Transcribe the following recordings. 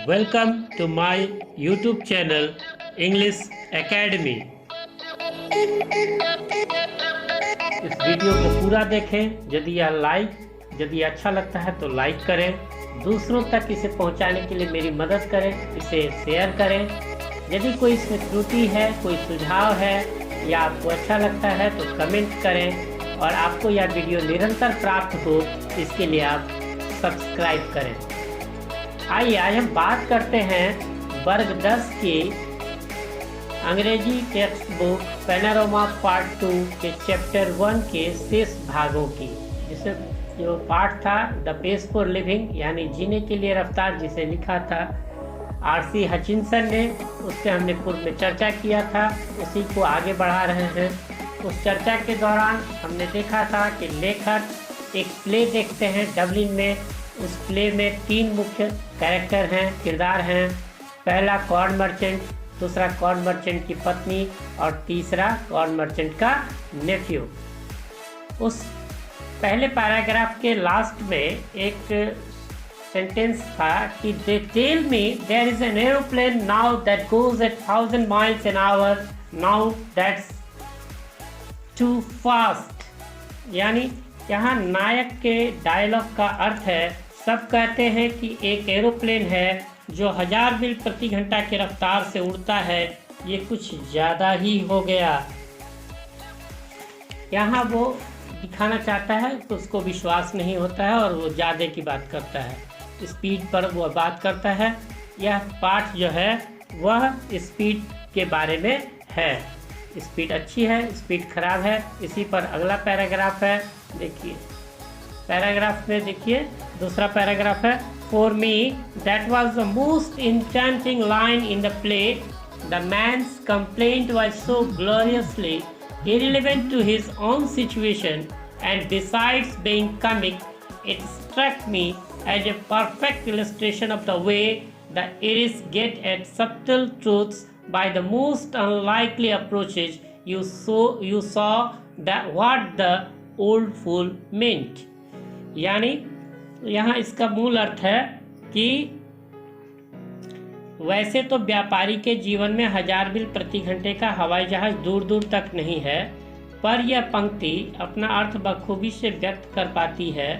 Welcome to my YouTube channel English Academy। इस video को पूरा देखें। यदि अच्छा लगता है तो लाइक करें, दूसरों तक इसे पहुंचाने के लिए मेरी मदद करें, इसे शेयर करें। यदि कोई इसमें त्रुटि है, कोई सुझाव है या आपको अच्छा लगता है तो कमेंट करें, और आपको यह वीडियो निरंतर प्राप्त हो इसके लिए आप सब्सक्राइब करें। आइए आज हम बात करते हैं वर्ग 10 की अंग्रेजी टेक्स्ट बुक पैनोरामा पार्ट 2 के चैप्टर 1 के शेष भागों की, जिसे जो पार्ट था द पेस फॉर लिविंग यानी जीने के लिए रफ्तार, जिसे लिखा था आर.सी. हचिंसन ने। उससे हमने पूर्व में चर्चा किया था, उसी को आगे बढ़ा रहे हैं। उस चर्चा के दौरान हमने देखा था कि लेखक एक प्ले देखते हैं डबलिन में। उस प्ले में 3 मुख्य कैरेक्टर हैं, किरदार हैं। पहला कॉर्न मर्चेंट, दूसरा कॉर्न मर्चेंट की पत्नी और तीसरा कॉर्न मर्चेंट का नेफ्यू। उस पहले पैराग्राफ के लास्ट में एक सेंटेंस था कि they tell me there is an aeroplane now that goes at 1000 miles an hour, now that's too fast. यानी यहाँ नायक के डायलॉग का अर्थ है, सब कहते हैं कि एक एरोप्लेन है जो 1000 मील प्रति घंटा की रफ्तार से उड़ता है, ये कुछ ज़्यादा ही हो गया। यहाँ वो दिखाना चाहता है तो उसको विश्वास नहीं होता है और वो ज़्यादा की बात करता है, स्पीड पर वो बात करता है। यह पाठ जो है वह स्पीड के बारे में है। स्पीड अच्छी है, स्पीड खराब है। इसी पर अगला पैराग्राफ है, देखिए पैराग्राफ में देखिए दूसरा पैराग्राफ है। For me that was the most interesting line in the play. The man's complaint was so gloriously irrelevant to his own situation, and besides being comic, it struck me as a perfect illustration of the way the Irish get at subtle truths by the most unlikely approaches. You saw that what the old fool meant। यानी यहाँ इसका मूल अर्थ है कि वैसे तो व्यापारी के जीवन में 1000 मील प्रति घंटे का हवाई जहाज दूर दूर तक नहीं है, पर यह पंक्ति अपना अर्थ बखूबी से व्यक्त कर पाती है।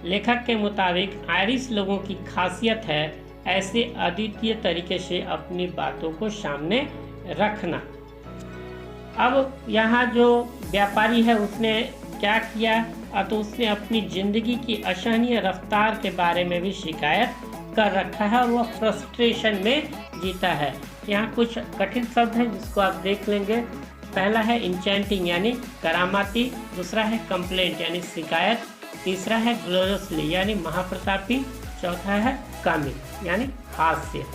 लेखक के मुताबिक आयरिश लोगों की खासियत है ऐसे अद्वितीय तरीके से अपनी बातों को सामने रखना। अब यहाँ जो व्यापारी है उसने क्या किया, तो उसने अपनी ज़िंदगी की असहनीय रफ्तार के बारे में भी शिकायत कर रखा है और वह फ्रस्ट्रेशन में जीता है। यहाँ कुछ कठिन शब्द हैं जिसको आप देख लेंगे। पहला है इंचेंटिंग यानी करामाती, दूसरा है कंप्लेंट यानी शिकायत, तीसरा है ग्लोरियसली यानी महाप्रतापी, चौथा है कॉमिक यानी हास्य।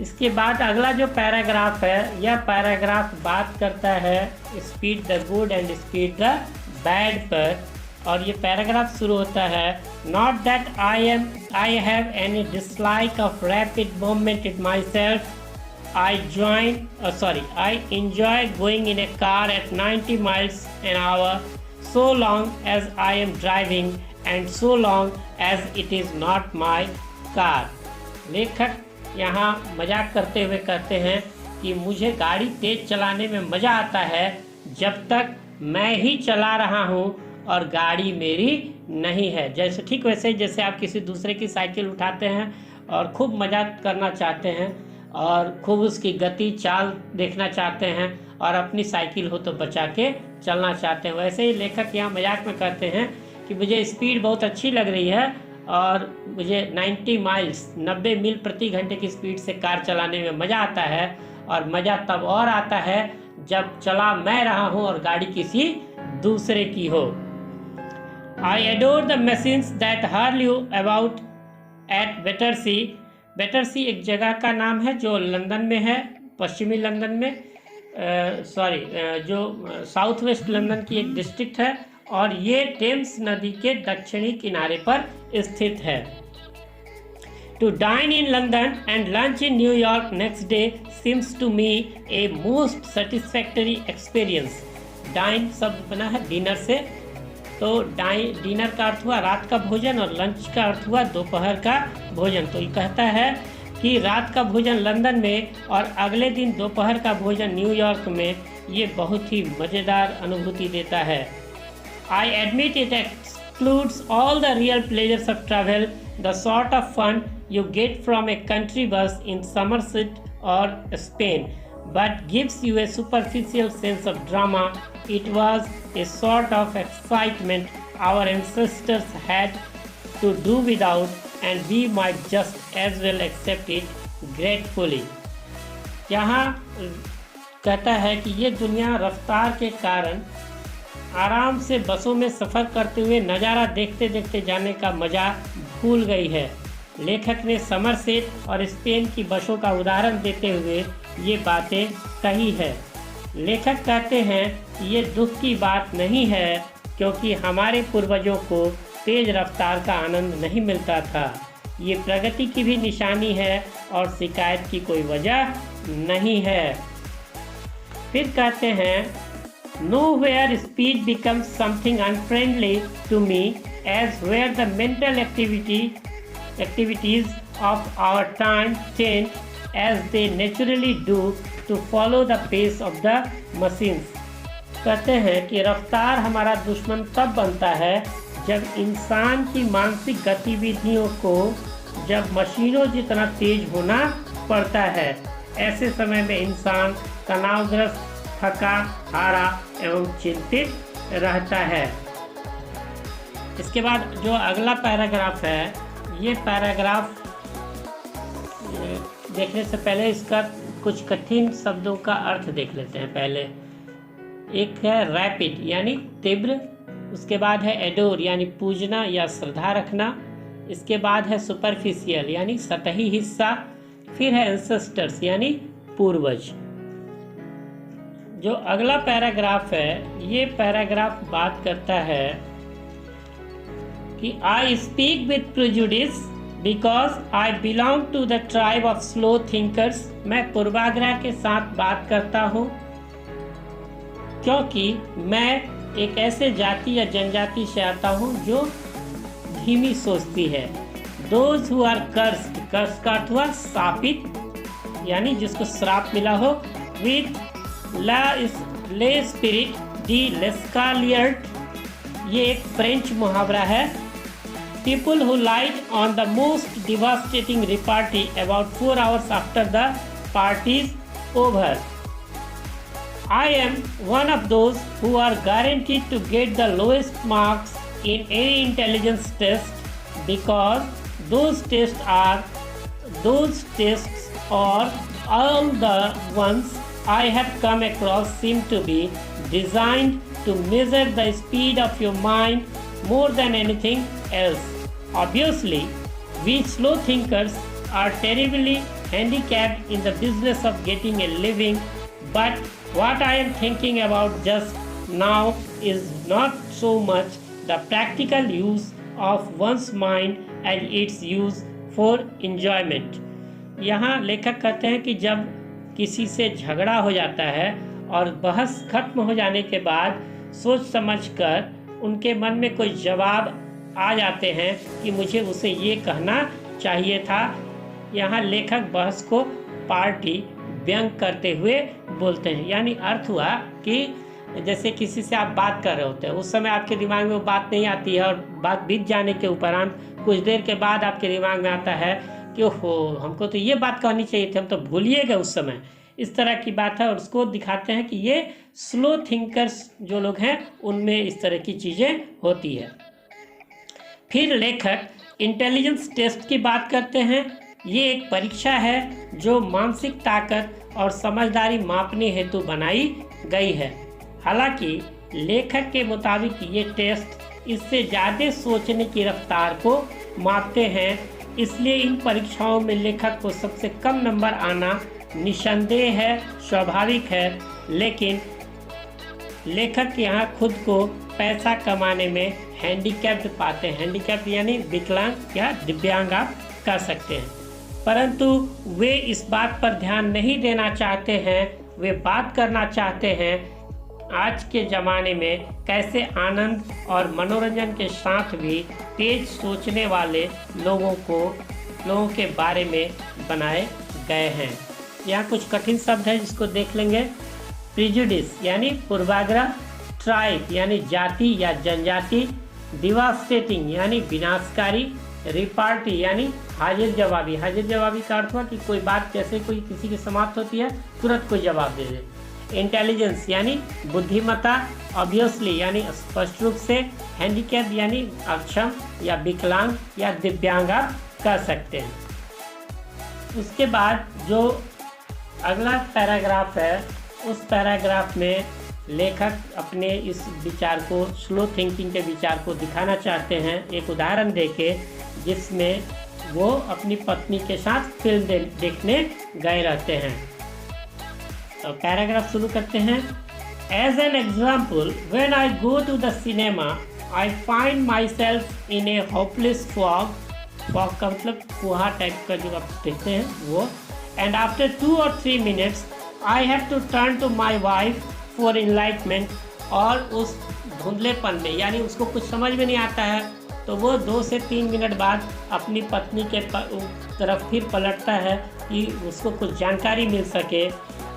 इसके बाद अगला जो पैराग्राफ है, यह पैराग्राफ बात करता है speed the good and speed the bad पर, और ये पैराग्राफ शुरू होता है not that I have any dislike of rapid movement it my self. I enjoy going in a car at 90 miles an hour so long as I am driving and so long as it is not my car। लेखक यहाँ मजाक करते हुए कहते हैं कि मुझे गाड़ी तेज चलाने में मज़ा आता है जब तक मैं ही चला रहा हूँ और गाड़ी मेरी नहीं है। जैसे ठीक वैसे जैसे आप किसी दूसरे की साइकिल उठाते हैं और खूब मजाक करना चाहते हैं और खूब उसकी गति चाल देखना चाहते हैं और अपनी साइकिल हो तो बचा के चलना चाहते हैं, वैसे ही लेखक यहाँ मजाक में कहते हैं कि मुझे स्पीड बहुत अच्छी लग रही है और मुझे 90 मील प्रति घंटे की स्पीड से कार चलाने में मज़ा आता है, और मज़ा तब और आता है जब चला मैं रहा हूँ और गाड़ी किसी दूसरे की हो। I adore the machines that hurl about at Battersea। Battersea एक जगह का नाम है जो लंदन में है, पश्चिमी लंदन में, जो साउथ वेस्ट लंदन की एक डिस्ट्रिक्ट है, और ये टेम्स नदी के दक्षिणी किनारे पर स्थित है। To dine in London and lunch in New York next day seems to me a most satisfactory experience। Dine शब्द बना है डिनर से, तो डिनर का अर्थ हुआ रात का भोजन और लंच का अर्थ हुआ दोपहर का भोजन। तो ये कहता है कि रात का भोजन लंदन में और अगले दिन दोपहर का भोजन न्यूयॉर्क में, ये बहुत ही मज़ेदार अनुभूति देता है। I admit it excludes all the real pleasures of travel, the sort of fun you get from a country bus in Somerset or Spain, but gives you a superficial sense of drama. It was a sort of excitement our ancestors had to do without, and we might just as well accept it gratefully. यहाँ कहता है कि ये दुनिया रफ्तार के कारण आराम से बसों में सफ़र करते हुए नज़ारा देखते देखते जाने का मज़ा भूल गई है। लेखक ने समरसेट और स्पेन की बसों का उदाहरण देते हुए ये बातें कही है। लेखक कहते हैं कि ये दुख की बात नहीं है, क्योंकि हमारे पूर्वजों को तेज़ रफ्तार का आनंद नहीं मिलता था। ये प्रगति की भी निशानी है और शिकायत की कोई वजह नहीं है। फिर कहते हैं nowhere speed becomes something unfriendly to me as where the mental activities of our time tend, as they naturally do, to follow the pace of the machines. कहते हैं कि रफ्तार हमारा दुश्मन तब बनता है जब इंसान की मानसिक गतिविधियों को जब मशीनों जितना तेज होना पड़ता है। ऐसे समय में इंसान तनावग्रस्त, थका हारा एवं चिंतित रहता है। इसके बाद जो अगला पैराग्राफ है, ये पैराग्राफ देखने से पहले इसका कुछ कठिन शब्दों का अर्थ देख लेते हैं। पहले एक है रैपिड यानी तीव्र, उसके बाद है एडोर यानी पूजना या श्रद्धा रखना, इसके बाद है सुपरफिशियल यानी सतही हिस्सा, फिर है एंसेस्टर्स यानी पूर्वज। जो अगला पैराग्राफ है, ये पैराग्राफ बात करता है कि I speak with prejudice because I belong to the tribe of slow thinkers. मैं पूर्वाग्रह के साथ बात करता हूँ क्योंकि मैं एक ऐसे जाति या जनजाति से आता हूँ जो धीमी सोचती है। Those who are cursed, कर्स का अर्थ हुआ शापित यानी जिसको श्राप मिला हो, with le spirit de l'escalier, ये एक फ्रेंच मुहावरा है। People who light on the most devastating repartee about 4 hours after the party's over. I am one of those who are guaranteed to get the lowest marks in any intelligence test because those tests or all the ones I have come across seem to be designed to measure the speed of your mind more than anything else. Obviously, we slow thinkers are terribly handicapped in the business of getting a living, but what I am thinking about just now is not so much the practical use of one's mind as its use for enjoyment. यहाँ लेखक कहते हैं कि जब किसी से झगड़ा हो जाता है और बहस खत्म हो जाने के बाद सोच समझकर उनके मन में कोई जवाब आ जाते हैं कि मुझे उसे ये कहना चाहिए था। यहाँ लेखक बहस को पार्टी व्यंग करते हुए बोलते हैं, यानी अर्थ हुआ कि जैसे किसी से आप बात कर रहे होते हैं, उस समय आपके दिमाग में वो बात नहीं आती है और बात बीत जाने के उपरांत कुछ देर के बाद आपके दिमाग में आता है कि ओहो हमको तो ये बात कहनी चाहिए थी, हम तो भूलिए गए उस समय। इस तरह की बात है और उसको दिखाते हैं कि ये स्लो थिंकर्स जो लोग हैं उनमें इस तरह की चीज़ें होती है। फिर लेखक इंटेलिजेंस टेस्ट की बात करते हैं। ये एक परीक्षा है जो मानसिक ताकत और समझदारी मापने हेतु बनाई गई है। हालांकि लेखक के मुताबिक ये टेस्ट इससे ज़्यादा सोचने की रफ्तार को मापते हैं, इसलिए इन परीक्षाओं में लेखक को सबसे कम नंबर आना निस्संदेह है, स्वाभाविक है। लेकिन लेखक यहाँ खुद को पैसा कमाने में हैंडीकैप्ड पाते हैं। हैंडीकैप्ड यानी विकलांग या दिव्यांग आप कर सकते हैं, परंतु वे इस बात पर ध्यान नहीं देना चाहते हैं। वे बात करना चाहते हैं आज के ज़माने में कैसे आनंद और मनोरंजन के साथ भी तेज सोचने वाले लोगों के बारे में बनाए गए हैं। यहाँ कुछ कठिन शब्द हैं जिसको देख लेंगे। प्रिजुडिस यानी पूर्वाग्रह, ट्राइब यानी जाति या जनजाति, डिवास्टेटिंग यानी विनाशकारी, रिपार्टी यानी हाजिर जवाबी। हाजिर जवाबी का अर्थ हुआ कि कोई बात जैसे कोई किसी की समाप्त होती है तुरंत कोई जवाब दे दे। इंटेलिजेंस यानी बुद्धिमत्ता, ऑब्वियसली यानी स्पष्ट रूप से, हैंडीकैप यानी अक्षम या विकलांग या दिव्यांग आप कह सकते हैं। उसके बाद जो अगला पैराग्राफ है उस पैराग्राफ में लेखक अपने इस विचार को, स्लो थिंकिंग के विचार को दिखाना चाहते हैं एक उदाहरण देके, जिसमें वो अपनी पत्नी के साथ फिल्म देखने गए रहते हैं। तो पैराग्राफ शुरू करते हैं। As an example, when I go to the cinema I find myself in a hopeless fog. Fog का मतलब कुहा टाइप का जो आप देखते हैं वो। And after 2 or 3 minutes I have to turn to my wife for enlightenment. और उस धुंधलेपन में यानी उसको कुछ समझ में नहीं आता है तो वो 2 से 3 मिनट बाद अपनी पत्नी के तरफ फिर पलटता है कि उसको कुछ जानकारी मिल सके।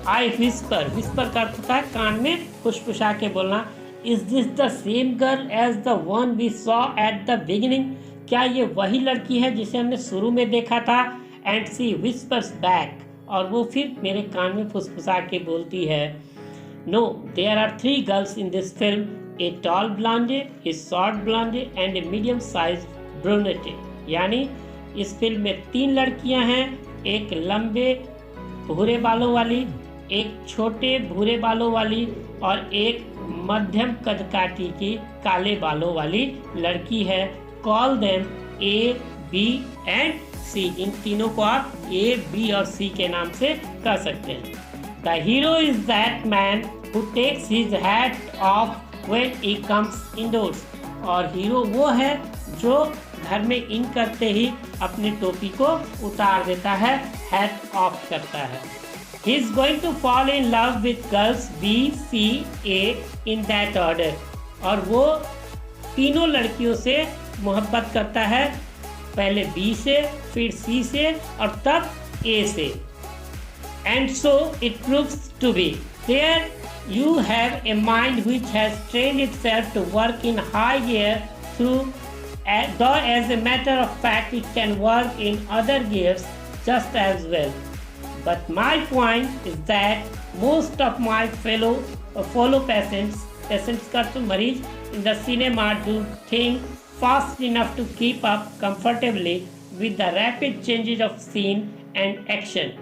आई विस्पर का अर्थ होता है कान में फुसफुसा के बोलना। Is this the same girl as the one we saw at the beginning. क्या ये वही लड़की है जिसे हमने शुरू में देखा था। एंड सी विस्पर्स बैक, और वो फिर मेरे कान में फुसफुसा के बोलती है, no there are 3 girls in this film, a tall blonde, a short blonde and a medium size brunette. यानी इस फिल्म में 3 लड़कियां हैं, एक लंबे भूरे बालों वाली, एक छोटे भूरे बालों वाली और एक मध्यम कदकाठी की काले बालों वाली लड़की है। Call them A, B and C. इन तीनों को आप ए, बी और सी के नाम से कह सकते हैं। The hero is that man who takes his hat off when he comes indoors. और हीरो वो है जो घर में इन करते ही अपनी टोपी को उतार देता है, हैट ऑफ करता है। He is going to fall in love with girls B, C, A in that order. और वो तीनों लड़कियों से मोहब्बत करता है, पहले बी से, फिर सी से और तब ए से। And so it proves to be there you have a mind which has trained itself to work in high gear through, though as a matter of fact it can work in other gears just as well. But my point is that most of my fellow patients का तो मरीज in the cinema do think fast enough to keep up comfortably with the rapid changes of scene and action.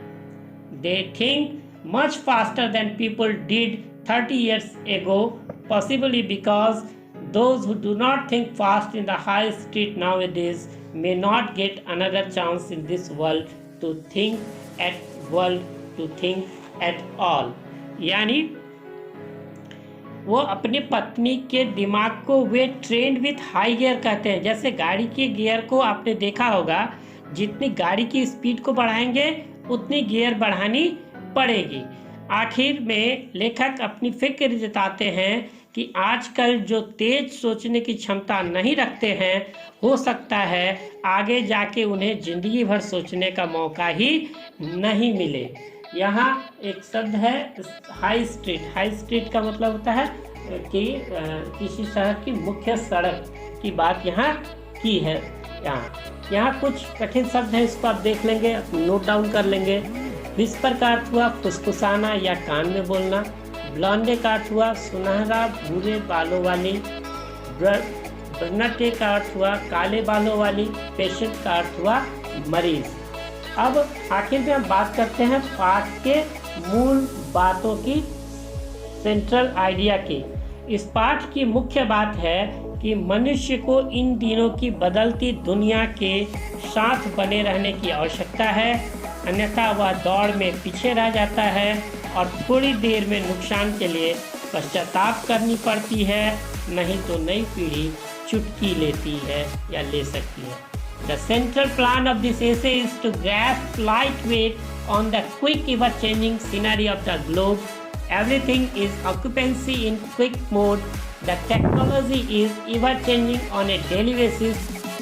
They think much faster than people did 30 years ago, possibly because those who do not think fast in the high street nowadays may not get another chance in this world to think at all. यानी वो अपनी पत्नी के दिमाग को वे trend with high gear कहते हैं। जैसे गाड़ी के गियर को आपने देखा होगा, जितनी गाड़ी की स्पीड को बढ़ाएंगे उतनी गियर बढ़ानी पड़ेगी। आखिर में लेखक अपनी फिक्र जताते हैं कि आजकल जो तेज सोचने की क्षमता नहीं रखते हैं, हो सकता है आगे जाके उन्हें ज़िंदगी भर सोचने का मौका ही नहीं मिले। यहाँ एक शब्द है हाई स्ट्रीट। हाई स्ट्रीट का मतलब होता है कि किसी शहर की मुख्य सड़क की बात यहाँ की है। यहाँ कुछ कठिन शब्द हैं, इसको आप देख लेंगे, नोट डाउन कर लेंगे। विस्पर का अर्थ हुआ फुसफुसाना या कान में बोलना। ब्लॉन्डे का अर्थ हुआ सुनहरा भूरे बालों वाली। ब्रूनेटे का अर्थ हुआ काले बालों वाली। पेशेंट का अर्थ हुआ मरीज। अब आखिर में हम बात करते हैं पाठ के मूल बातों की, सेंट्रल आइडिया की। इस पाठ की मुख्य बात है कि मनुष्य को इन दिनों की बदलती दुनिया के साथ बने रहने की आवश्यकता है, अन्यथा वह दौड़ में पीछे रह जाता है और थोड़ी देर में नुकसान के लिए पश्चाताप करनी पड़ती है, नहीं तो नई पीढ़ी चुटकी लेती है या ले सकती है। The central plan of this essay is to grasp lightweight on the quick ever-changing scenery of the globe Everything is occupancy in quick mode. The technology is ever changing on a daily basis.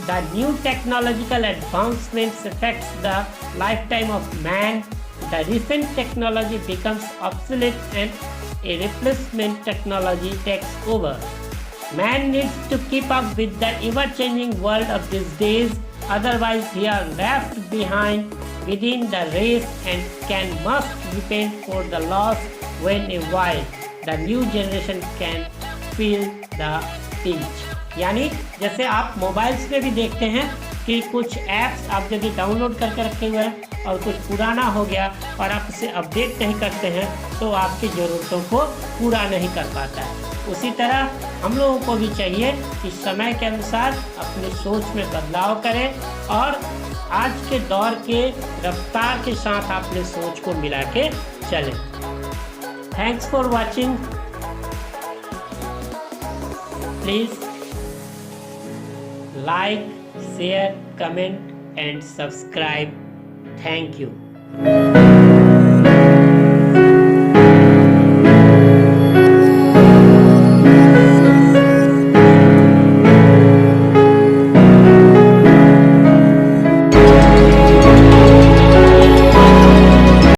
The new technological advancements affects the lifetime of man. The recent technology becomes obsolete and a replacement technology takes over. Man needs to keep up with the ever-changing world of these days, otherwise he are left behind within the race and must repent for the loss when a while the new generation can feel the pinch. यानी जैसे आप mobiles में भी देखते हैं कि कुछ apps आप यदि डाउनलोड करके रखे हुए हैं और कुछ पुराना हो गया और आप उसे अपडेट नहीं करते हैं तो आपकी ज़रूरतों को पूरा नहीं कर पाता है। उसी तरह हम लोगों को भी चाहिए कि समय के अनुसार अपनी सोच में बदलाव करें और आज के दौर के रफ्तार के साथ अपने सोच को मिला के चलें। Thanks for watching. Please like, share, comment and subscribe. Thank you.